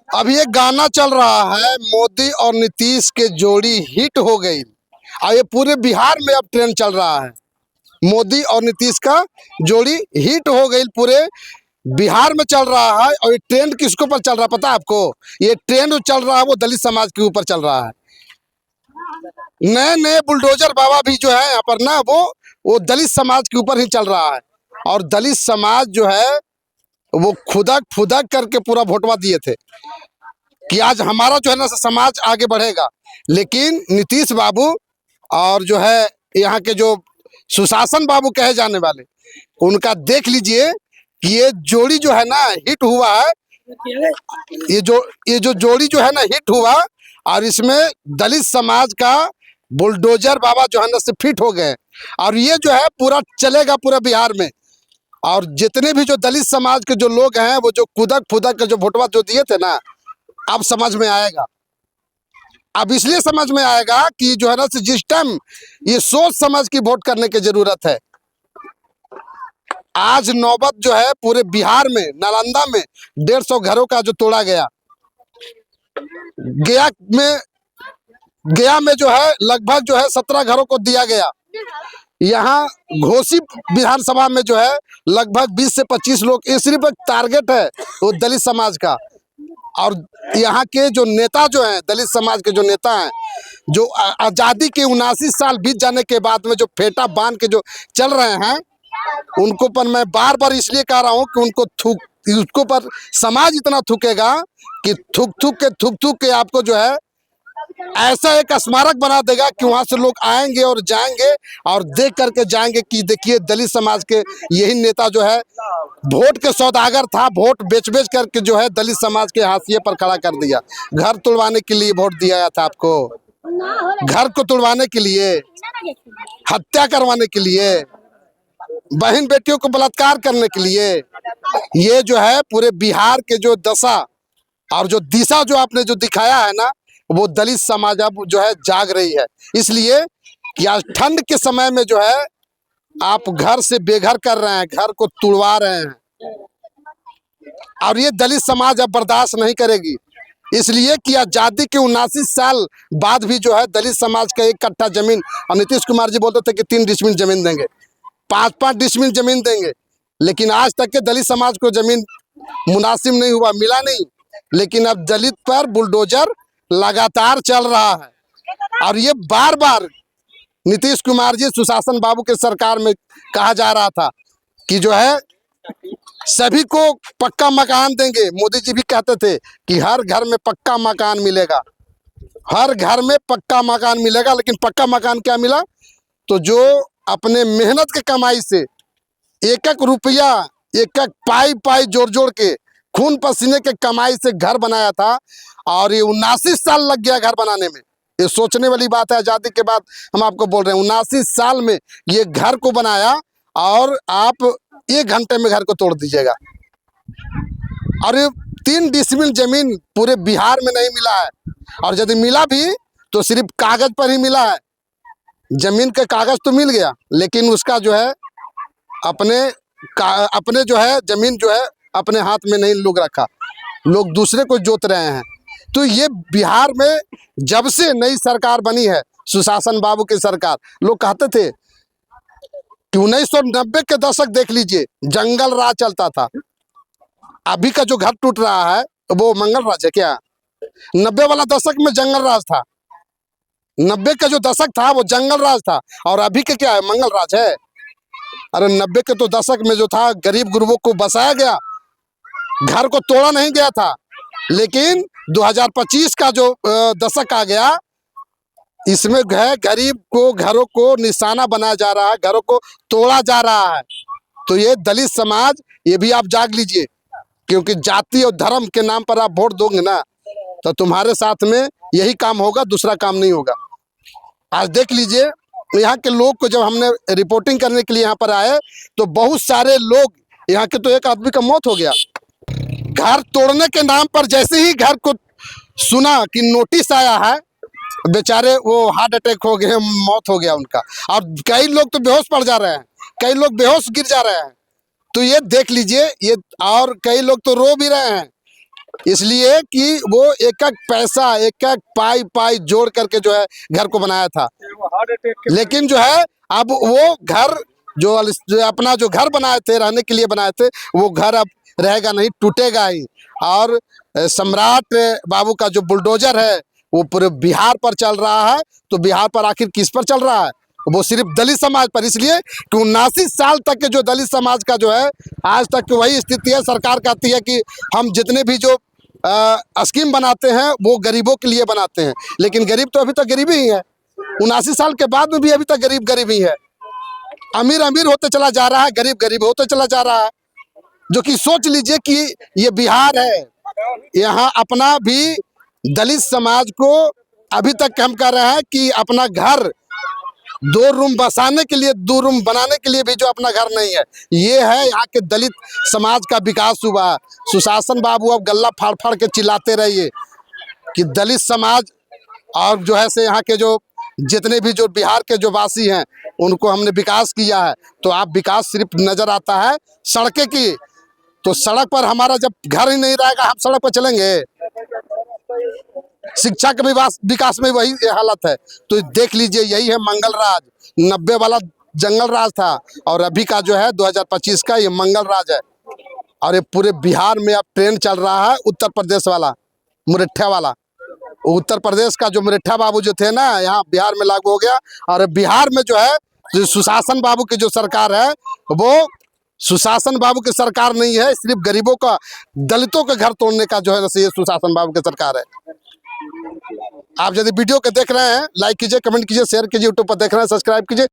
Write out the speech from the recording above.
अभी एक गाना चल रहा है, मोदी और नीतीश के जोड़ी हिट हो गई और ये पूरे बिहार में अब ट्रेंड चल रहा है। मोदी और नीतीश का जोड़ी हिट हो गई, पूरे बिहार में चल रहा है। और ये ट्रेंड किसके ऊपर चल रहा है पता है आपको? ये ट्रेंड जो चल रहा है वो दलित समाज के ऊपर चल रहा है। नए नए बुलडोजर बाबा भी जो है यहाँ पर ना, वो दलित समाज के ऊपर ही चल रहा है। और दलित समाज जो है वो खुदक फुदक करके पूरा वोटवा दिए थे कि आज हमारा जो है ना समाज आगे बढ़ेगा। लेकिन नीतीश बाबू और जो है यहाँ के जो सुशासन बाबू कहे जाने वाले, उनका देख लीजिए कि ये जोड़ी जो है ना हिट हुआ है। ये जो जोड़ी जो है ना हिट हुआ, और इसमें दलित समाज का बुलडोजर बाबा जो है ना से फिट हो गए। और ये जो है पूरा चलेगा पूरा बिहार में। और जितने भी जो दलित समाज के जो लोग हैं, वो जो कुदक फुदक के जो वोटवा जो दिए थे ना, अब समझ में आएगा। अब इसलिए समझ में आएगा कि जो है ना जिस टाइम ये सोच समझ की वोट करने की जरूरत है। आज नौबत जो है पूरे बिहार में, नालंदा में 150 घरों का जो तोड़ा गया। गया में जो है लगभग जो है 17 घरों को दिया गया। यहाँ घोसी विधानसभा में जो है लगभग 20 से 25 लोग, ये सिर्फ एक टारगेट है वो दलित समाज का। और यहाँ के जो नेता जो हैं, दलित समाज के जो नेता हैं, जो आज़ादी के 79 साल बीत जाने के बाद में जो फेटा बांध के जो चल रहे हैं, उनको पर मैं बार बार इसलिए कह रहा हूँ कि उसको पर समाज इतना थूकेगा कि थूक थूक के आपको जो है ऐसा एक स्मारक बना देगा कि वहां से लोग आएंगे और जाएंगे और देख करके जाएंगे कि देखिए दलित समाज के यही नेता जो है वोट के सौदागर था। वोट बेच बेच करके जो है दलित समाज के हाशिए पर खड़ा कर दिया। घर तोड़वाने के लिए वोट दिया था आपको, घर को तोड़वाने के लिए, हत्या करवाने के लिए, बहन बेटियों को बलात्कार करने के लिए। ये जो है पूरे बिहार के जो दशा और जो दिशा जो आपने जो दिखाया है ना, वो दलित समाज अब जो है जाग रही है। इसलिए कि आज ठंड के समय में जो है आप घर से बेघर कर रहे हैं, घर को तुड़वा रहे हैं, और ये दलित समाज अब बर्दाश्त नहीं करेगी। इसलिए कि आजादी के 79 साल बाद भी जो है दलित समाज का 1 कट्ठा जमीन, और नीतीश कुमार जी बोलते थे कि 3 डिसमिल जमीन देंगे, 5-5 डिसमिल जमीन देंगे, लेकिन आज तक के दलित समाज को जमीन मुनासिब नहीं हुआ, मिला नहीं। लेकिन अब दलित पर बुलडोजर लगातार चल रहा है। और ये बार बार नीतीश कुमार जी सुशासन बाबू के सरकार में कहा जा रहा था कि जो है सभी को पक्का मकान देंगे। मोदी जी भी कहते थे कि हर घर में पक्का मकान मिलेगा, हर घर में पक्का मकान मिलेगा। लेकिन पक्का मकान क्या मिला? तो जो अपने मेहनत के कमाई से एक एक रुपया, एक एक पाई पाई जोड़ जोड़ के खून पसीने के कमाई से घर बनाया था, और ये 79 साल लग गया घर बनाने में। ये सोचने वाली बात है। आज़ादी के बाद हम आपको बोल रहे हैं 79 साल में ये घर को बनाया, और आप 1 घंटे में घर को तोड़ दीजिएगा। और ये 3 डिसमिल जमीन पूरे बिहार में नहीं मिला है, और यदि मिला भी तो सिर्फ कागज पर ही मिला है। जमीन के कागज तो मिल गया, लेकिन उसका जो है अपने जो है जमीन जो है अपने हाथ में नहीं लोग रखा, लोग दूसरे को जोत रहे हैं। तो ये बिहार में जब से नई सरकार बनी है, सुशासन बाबू की सरकार, लोग कहते थे कि 1990 के दशक देख लीजिए, जंगल राज चलता था। अभी का जो घर टूट रहा है वो मंगल राज है क्या? 90 वाला दशक में जंगल राज था, 90 का जो दशक था वो जंगल राज था, और अभी के क्या है? मंगल राज है। अरे 90 के तो दशक में जो था गरीब गुरबों को बसाया गया, घर को तोड़ा नहीं गया था। लेकिन 2025 का जो दशक आ गया, इसमें गरीब को घरों को निशाना बनाया जा रहा है, घरों को तोड़ा जा रहा है। तो ये दलित समाज, ये भी आप जाग लीजिए, क्योंकि जाति और धर्म के नाम पर आप वोट दोगे ना, तो तुम्हारे साथ में यही काम होगा, दूसरा काम नहीं होगा। आज देख लीजिए यहाँ के लोग को, जब हमने रिपोर्टिंग करने के लिए यहाँ पर आए तो बहुत सारे लोग यहाँ के, तो एक आदमी का मौत हो गया घर तोड़ने के नाम पर। जैसे ही घर को सुना कि नोटिस आया है, बेचारे वो हार्ट अटैक हो गए, मौत हो गया उनका। और कई लोग तो बेहोश पड़ जा रहे हैं, कई लोग बेहोश गिर जा रहे हैं। तो ये देख लीजिए ये, और कई लोग तो रो भी रहे हैं इसलिए कि वो एक एक पैसा, एक एक पाई पाई जोड़ करके जो है घर को बनाया था। लेकिन जो है अब वो घर जो अपना जो घर बनाए थे, रहने के लिए बनाए थे, वो घर अब रहेगा नहीं, टूटेगा ही। और सम्राट बाबू का जो बुलडोजर है वो पूरे बिहार पर चल रहा है। तो बिहार पर आखिर किस पर चल रहा है? वो सिर्फ दलित समाज पर। इसलिए कि 79 साल तक के जो दलित समाज का जो है आज तक वही स्थिति है। सरकार कहती है कि हम जितने भी जो स्कीम बनाते हैं वो गरीबों के लिए बनाते हैं, लेकिन गरीब तो अभी तक गरीब ही है। 79 साल के बाद में भी अभी तक गरीब गरीब ही है। अमीर अमीर होते चला जा रहा है, गरीब गरीब होते चला जा रहा है। जो कि सोच लीजिए कि ये बिहार है, यहाँ अपना भी दलित समाज को अभी तक हम कह रहे हैं कि अपना घर 2 रूम बसाने के लिए, 2 रूम बनाने के लिए भी जो अपना घर नहीं है। ये है यहाँ के दलित समाज का विकास हुआ। सुशासन बाबू अब गल्ला फाड़ फाड़ के चिल्लाते रहिए कि दलित समाज और जो है से यहाँ के जो जितने भी जो बिहार के जो वासी हैं उनको हमने विकास किया है। तो आप विकास सिर्फ नजर आता है सड़कें की, तो सड़क पर हमारा जब घर ही नहीं रहेगा हम सड़क पर चलेंगे? शिक्षा के विकास में वही हालत है। तो देख लीजिए, यही है मंगल राज। 90 वाला जंगल राज था और अभी का जो है 2025 का ये मंगल राज है। और ये पूरे बिहार में अब ट्रेंड चल रहा है उत्तर प्रदेश वाला, मुरैठा वाला। उत्तर प्रदेश का जो मुरैठा बाबू जो थे ना, यहाँ बिहार में लागू हो गया। और बिहार में जो है जो सुशासन बाबू की जो सरकार है, वो सुशासन बाबू की सरकार नहीं है, सिर्फ गरीबों का, दलितों के घर तोड़ने का जो है ये सुशासन बाबू की सरकार है। आप यदि वीडियो के देख रहे हैं, लाइक कीजिए, कमेंट कीजिए, शेयर कीजिए, यूट्यूब पर देख रहे हैं सब्सक्राइब कीजिए।